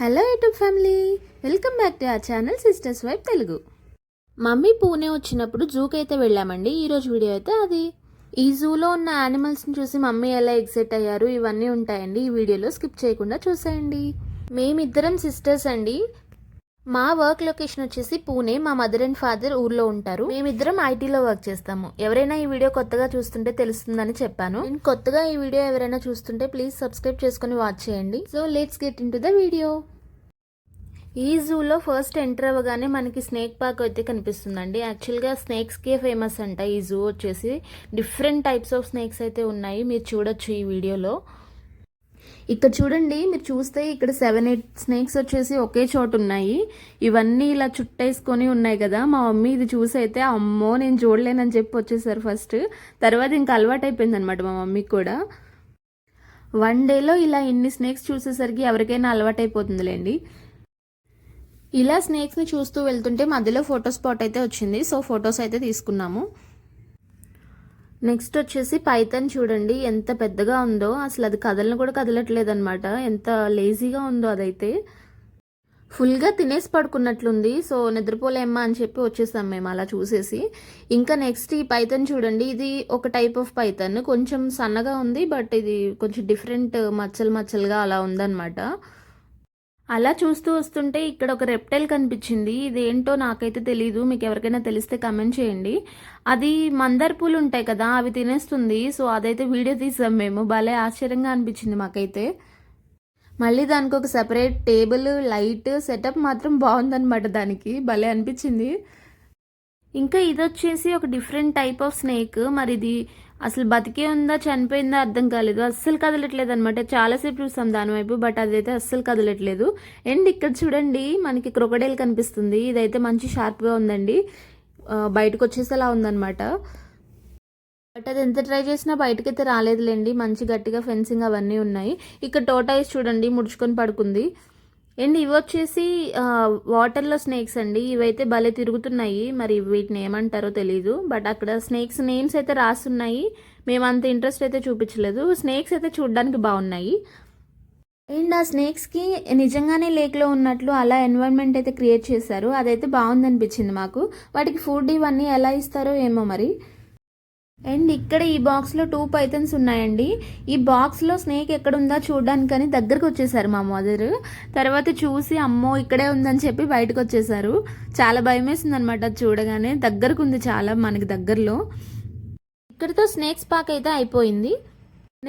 Hello YouTube family, welcome back to our channel sisters vibe Telugu. Mummy Pune వచ్చినప్పుడు జూకి అయితే వెళ్ళామండి. ఈరోజు వీడియో అయితే అది. ఈ జూలో ఉన్న యానిమల్స్ని చూసి మమ్మీ ఎలా ఎక్సైట్ అయ్యారు ఇవన్నీ ఉంటాయండి. ఈ వీడియోలో స్కిప్ చేయకుండా చూసేయండి. మేమిద్దరం సిస్టర్స్ అండి. మా వర్క్ లొకేషన్ వచ్చేసి పూణే. మా మదర్ అండ్ ఫాదర్ ఊర్లో ఉంటారు. మేమిద్దరం ఐటీలో వర్క్ చేస్తాము. ఎవరైనా ఈ వీడియో కొత్తగా చూస్తుంటే తెలుస్తుందని చెప్పాను. అండ్ కొత్తగా ఈ వీడియో ఎవరైనా చూస్తుంటే ప్లీజ్ సబ్స్క్రైబ్ చేసుకుని వాచ్ చేయండి. So let's get in to the video. ఈ జూలో ఫస్ట్ ఎంటర్ అవ్వగానే మనకి స్నేక్ పార్క్ అయితే కనిపిస్తుందండి. యాక్చువల్గా స్నేక్స్కే ఫేమస్ అంట ఈ జూ వచ్చేసి. డిఫరెంట్ టైప్స్ ఆఫ్ స్నేక్స్ అయితే ఉన్నాయి, మీరు చూడొచ్చు ఈ వీడియోలో. ఇక్కడ చూడండి, మీరు చూస్తే ఇక్కడ 7-8 స్నేక్స్ వచ్చేసి ఒకే చోట ఉన్నాయి. ఇవన్నీ ఇలా చుట్టేసుకొని ఉన్నాయి కదా. మా మమ్మీ ఇది చూసి అయితే అమ్మో నేను చూడలేనని చెప్పి వచ్చేసారు ఫస్ట్. తర్వాత ఇంకా అలవాటు అయిపోయింది అనమాట మా మమ్మీకి కూడా. వన్ డేలో ఇలా ఇన్ని స్నేక్స్ చూసేసరికి ఎవరికైనా అలవాటు అయిపోతుందిలేండి. ఇలా స్నేక్స్ని చూస్తూ వెళ్తుంటే మధ్యలో ఫోటో స్పాట్ అయితే వచ్చింది. సో ఫొటోస్ అయితే తీసుకున్నాము. నెక్స్ట్ వచ్చేసి పైథాన్ చూడండి ఎంత పెద్దగా ఉందో. అసలు అది కదలను కూడా కదలట్లేదు అనమాట. ఎంత లేజీగా ఉందో అదైతే. ఫుల్గా తినేసి పడుకున్నట్లుంది. సో నిద్రపోలేమ్మా అని చెప్పి వచ్చేసాం మేము అలా చూసేసి. ఇంకా నెక్స్ట్ ఈ పైథాన్ చూడండి, ఇది ఒక టైప్ ఆఫ్ పైథాన్. కొంచెం సన్నగా ఉంది, బట్ ఇది కొంచెం డిఫరెంట్ మచ్చలుగా అలా ఉందన్నమాట. అలా చూస్తూ వస్తుంటే ఇక్కడ ఒక రెప్టైల్ కనిపించింది. ఇదేంటో నాకైతే తెలీదు, మీకు ఎవరికైనా తెలిస్తే కమెంట్ చేయండి. అది మందార పూలు ఉంటాయి కదా, అవి తినేస్తుంది. సో అదైతే వీడియో తీసాం మేము. భలే ఆశ్చర్యంగా అనిపించింది మాకైతే. మళ్ళీ దానికి ఒక సెపరేట్ టేబుల్, లైట్ సెటప్ మాత్రం బాగుందన్నమాట. దానికి భలే అనిపించింది. ఇంకా ఇది వచ్చేసి ఒక డిఫరెంట్ టైప్ ఆఫ్ స్నేక్. మరి ఇది అసలు బతికే ఉందా చనిపోయిందా అర్థం కాలేదు. అస్సలు కదలట్లేదు అనమాట. చాలాసేపు చూసాం దానివైపు, బట్ అదైతే అస్సలు కదలట్లేదు. అండ్ ఇక్కడ చూడండి మనకి క్రొకడైల్ కనిపిస్తుంది. ఇదైతే మంచి షార్ప్గా ఉందండి. బయటకు వచ్చేసేలా ఉందన్నమాట. బట్ అది ఎంత ట్రై చేసినా బయటకైతే రాలేదులేండి. మంచి గట్టిగా ఫెన్సింగ్ అవన్నీ ఉన్నాయి. ఇక్కడ టోటాయిస్ చూడండి ముడుచుకొని పడుకుంది. అండ్ ఇవి వచ్చేసి వాటర్లో స్నేక్స్ అండి. ఇవైతే భలే తిరుగుతున్నాయి. మరి వీటిని ఏమంటారో తెలీదు, బట్ అక్కడ స్నేక్స్ నేమ్స్ అయితే రాస్తున్నాయి. మేము అంత ఇంట్రెస్ట్ అయితే చూపించలేదు. స్నేక్స్ అయితే చూడడానికి బాగున్నాయి. అండ్ ఆ స్నేక్స్కి నిజంగానే లేక్లో ఉన్నట్లు అలా ఎన్వైరన్మెంట్ అయితే క్రియేట్ చేశారు. అదైతే బాగుందనిపించింది మాకు. వాటికి ఫుడ్ ఇవన్నీ ఎలా ఇస్తారో ఏమో మరి. అండ్ ఇక్కడ ఈ బాక్స్లో 2 పైథన్స్ ఉన్నాయండి. ఈ బాక్స్లో స్నేక్ ఎక్కడుందా చూడడానికని దగ్గరకు వచ్చేసారు మా మదర్. తర్వాత చూసి అమ్మో ఇక్కడే ఉందని చెప్పి బయటకు వచ్చేసారు. చాలా భయం వేసింది అనమాట చూడగానే. దగ్గరకు ఉంది చాలా మనకి దగ్గరలో. ఇక్కడితో స్నేక్స్ పార్క్ అయితే అయిపోయింది.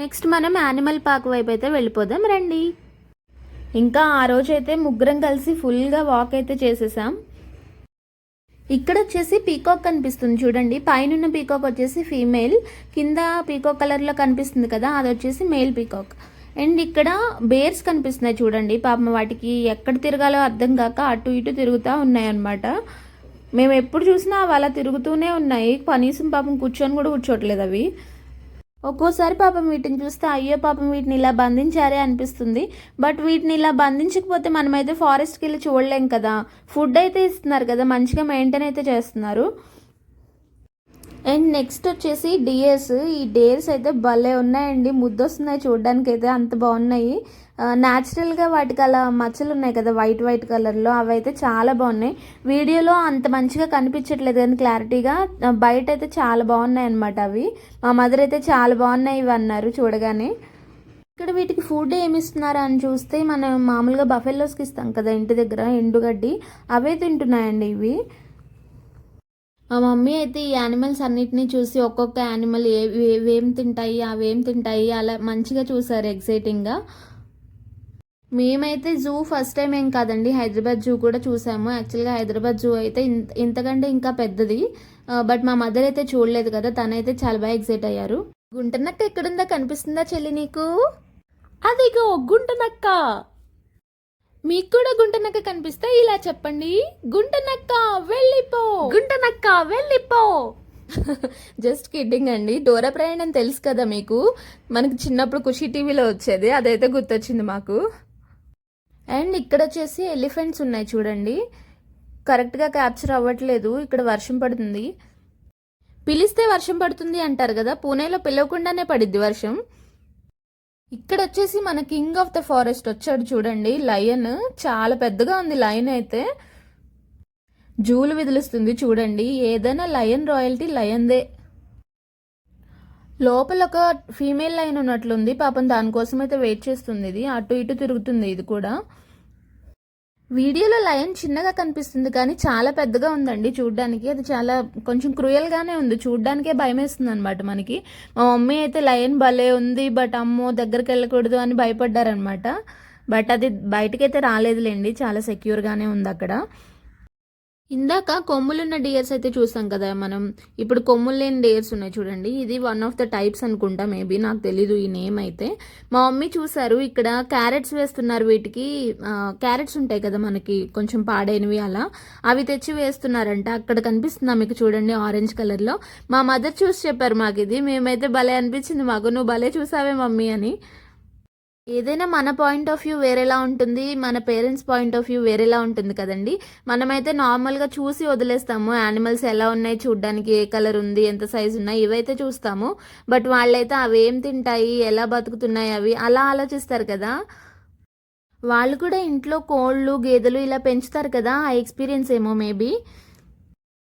నెక్స్ట్ మనం యానిమల్ పార్క్ వైపు అయితే వెళ్ళిపోదాం రండి. ఇంకా ఆ రోజు అయితే ముగ్గురం కలిసి ఫుల్గా వాక్ అయితే చేసేసాం. ఇక్కడ వచ్చేసి పీకాక్ కనిపిస్తుంది చూడండి. పైన పీకాక్ వచ్చేసి ఫీమేల్, కింద పీకాక్ కలర్లో కనిపిస్తుంది కదా, అది వచ్చేసి మేల్ పీకాక్. అండ్ ఇక్కడ బేర్స్ కనిపిస్తున్నాయి చూడండి. పాపం వాటికి ఎక్కడ తిరగాలో అర్థం కాక అటు ఇటు తిరుగుతూ ఉన్నాయన్నమాట. మేము ఎప్పుడు చూసినా అవి అలా తిరుగుతూనే ఉన్నాయి. కనీసం పాపం కూర్చొని కూడా కూర్చోట్లేదు అవి. ఒక్కోసారి పాపం వీటిని చూస్తే అయ్యో పాపం వీటిని ఇలా బంధించారే అనిపిస్తుంది. బట్ వీటిని ఇలా బంధించకపోతే మనమైతే ఫారెస్ట్కి వెళ్ళి చూడలేం కదా. ఫుడ్ అయితే ఇస్తున్నారు కదా, మంచిగా మెయింటైన్ అయితే చేస్తున్నారు. అండ్ నెక్స్ట్ వచ్చేసి డియర్స్. ఈ డేర్స్ అయితే భలే ఉన్నాయండి, ముద్దొస్తున్నాయి చూడడానికి అయితే, అంత బాగున్నాయి. న్యాచురల్గా వాటికి అలా మచ్చలు ఉన్నాయి కదా వైట్ కలర్లో, అవి అయితే చాలా బాగున్నాయి. వీడియోలో అంత మంచిగా కనిపించట్లేదు కానీ క్లారిటీగా, బయట అయితే చాలా బాగున్నాయి అనమాట అవి. మా మదర్ అయితే చాలా బాగున్నాయి ఇవి అన్నారు చూడగానే. ఇక్కడ వీటికి ఫుడ్ ఏమి ఇస్తున్నారు అని చూస్తే మనం మామూలుగా బఫెల్లోస్కి ఇస్తాం కదా ఇంటి దగ్గర ఎండుగడ్డి, అవే తింటున్నాయండి ఇవి. మా మమ్మీ అయితే ఈ యానిమల్స్ అన్నిటినీ చూసి ఒక్కొక్క యానిమల్ ఏవేం తింటాయి అవేం తింటాయి అలా మంచిగా చూసారు ఎక్సైటింగ్గా. మేమైతే జూ ఫస్ట్ టైం ఏం కాదండి, హైదరాబాద్ జూ కూడా చూసాము. యాక్చువల్గా హైదరాబాద్ జూ అయితే ఇంతకంటే ఇంకా పెద్దది. బట్ మా మదర్ అయితే చూడలేదు కదా, తనైతే చాలా బాగా ఎక్సైట్ అయ్యారు. గుంటనక్క ఎక్కడుందా కనిపిస్తుందా చెల్లి నీకు? అదిగో గుంటనక్క. మీకు కూడా గుంటనక్క కనిపిస్తే ఇలా చెప్పండి, గుంటనక్క వెళ్ళిపో, గుంటనక్క వెళ్ళిపో. జస్ట్ కిడ్డింగ్ అండి. డోరా ప్రయాణం తెలుసు కదా మీకు, మనకి చిన్నప్పుడు ఖుషి టీవీలో వచ్చేది, అదైతే గుర్తొచ్చింది మాకు. అండ్ ఇక్కడ వచ్చేసి ఎలిఫెంట్స్ ఉన్నాయి చూడండి. కరెక్ట్గా క్యాప్చర్ అవ్వట్లేదు. ఇక్కడ వర్షం పడుతుంది. పిలిస్తే వర్షం పడుతుంది అంటారు కదా, పూణేలో పిలవకుండానే పడిద్ది వర్షం. ఇక్కడ వచ్చేసి మన కింగ్ ఆఫ్ ద ఫారెస్ట్ వచ్చాడు చూడండి, లయన్. చాలా పెద్దగా ఉంది లయన్ అయితే. జూలు విదిలిస్తుంది చూడండి. ఏదైనా లయన్ రాయల్టీ లయన్దే. లోపల ఒక ఫీమేల్ లయన్ ఉన్నట్లుంది పాపం, దానికోసం అయితే వెయిట్ చేస్తుంది. ఇది అటు ఇటు తిరుగుతుంది ఇది కూడా. వీడియోలో లయన్ చిన్నగా కనిపిస్తుంది కానీ చాలా పెద్దగా ఉందండి చూడ్డానికి. అది చాలా కొంచెం క్రూయల్గానే ఉంది, చూడ్డానికే భయం వేస్తుంది అనమాట మనకి. మా మమ్మీ అయితే లయన్ భలే ఉంది బట్ అమ్మో దగ్గరికి వెళ్ళకూడదు అని భయపడ్డారనమాట. బట్ అది బయటకైతే రాలేదులేండి, చాలా సెక్యూర్గానే ఉంది అక్కడ. ఇందాక కొమ్ములున్న డియర్స్ అయితే చూసాం కదా మనం, ఇప్పుడు కొమ్ములు లేని డియర్స్ ఉన్నాయి చూడండి. ఇది వన్ ఆఫ్ ద టైప్స్ అనుకుంటా, మేబీ, నాకు తెలీదు ఈ నేమ్ అయితే. మా మమ్మీ చూసారు ఇక్కడ క్యారెట్స్ వేస్తున్నారు వీటికి. క్యారెట్స్ ఉంటాయి కదా మనకి కొంచెం పాడైనవి అలా, అవి తెచ్చి వేస్తున్నారంట. అక్కడ కనిపిస్తుందా మీకు చూడండి ఆరెంజ్ కలర్లో. మా మదర్ చూసి చెప్పారు మాకు ఇది. మేమైతే భలే అనిపించింది మాకు, నువ్వు భలే చూసావే మమ్మీ అని. ఏదైనా మన పాయింట్ ఆఫ్ వ్యూ వేరేలా ఉంటుంది, మన పేరెంట్స్ పాయింట్ ఆఫ్ వ్యూ వేరేలా ఉంటుంది కదండి. మనమైతే నార్మల్గా చూసి వదిలేస్తాము, యానిమల్స్ ఎలా ఉన్నాయి చూడ్డానికి, ఏ కలర్ ఉంది, ఎంత సైజు ఉన్నాయి, ఇవైతే చూస్తాము. బట్ వాళ్ళైతే అవి ఏం తింటాయి, ఎలా బతుకుతున్నాయి అవి అలా ఆలోచిస్తారు కదా. వాళ్ళు కూడా ఇంట్లో కోళ్ళు గేదెలు ఇలా పెంచుతారు కదా, ఆ ఎక్స్పీరియన్స్ ఏమో మేబీ.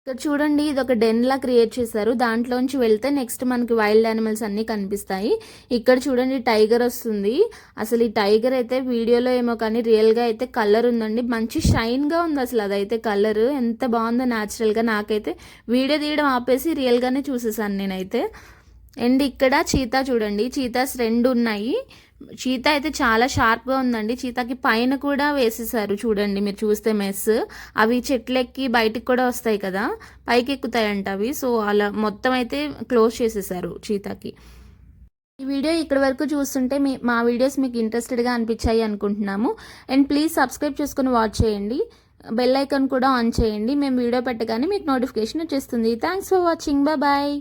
ఇక్కడ చూడండి ఇది ఒక డెన్ లా క్రియేట్ చేశారు, దాంట్లోంచి వెళ్తే నెక్స్ట్ మనకి వైల్డ్ యానిమల్స్ అన్నీ కనిపిస్తాయి. ఇక్కడ చూడండి టైగర్ వస్తుంది. అసలు ఈ టైగర్ అయితే వీడియోలో ఏమో కానీ రియల్గా అయితే కలర్ ఉందండి, మంచి షైన్గా ఉంది అసలు. అదైతే కలర్ ఎంత బాగుందో న్యాచురల్గా. నాకైతే వీడియో తీయడం ఆపేసి రియల్గానే చూసేసాను నేనైతే. అండ్ ఇక్కడ చీతా చూడండి, చీతాస్ 2 ఉన్నాయి. చీతా అయితే చాలా షార్ప్గా ఉందండి. చీతాకి పైన కూడా వేసేసారు చూడండి, మీరు చూస్తే మెస్. అవి చెట్లెక్కి బయటికి కూడా వస్తాయి కదా, పైకి ఎక్కుతాయంట అవి. సో అలా మొత్తం అయితే క్లోజ్ చేసేసారు చీతాకి. ఈ వీడియో ఇక్కడ వరకు చూస్తుంటే మా వీడియోస్ మీకు ఇంట్రెస్టెడ్గా అనిపించాయి అనుకుంటున్నాము. అండ్ ప్లీజ్ సబ్స్క్రైబ్ చేసుకుని వాచ్ చేయండి, బెల్ ఐకాన్ కూడా ఆన్ చేయండి. మేము వీడియో పెట్టగానే మీకు నోటిఫికేషన్ వచ్చేస్తుంది. Thanks for watching, bye.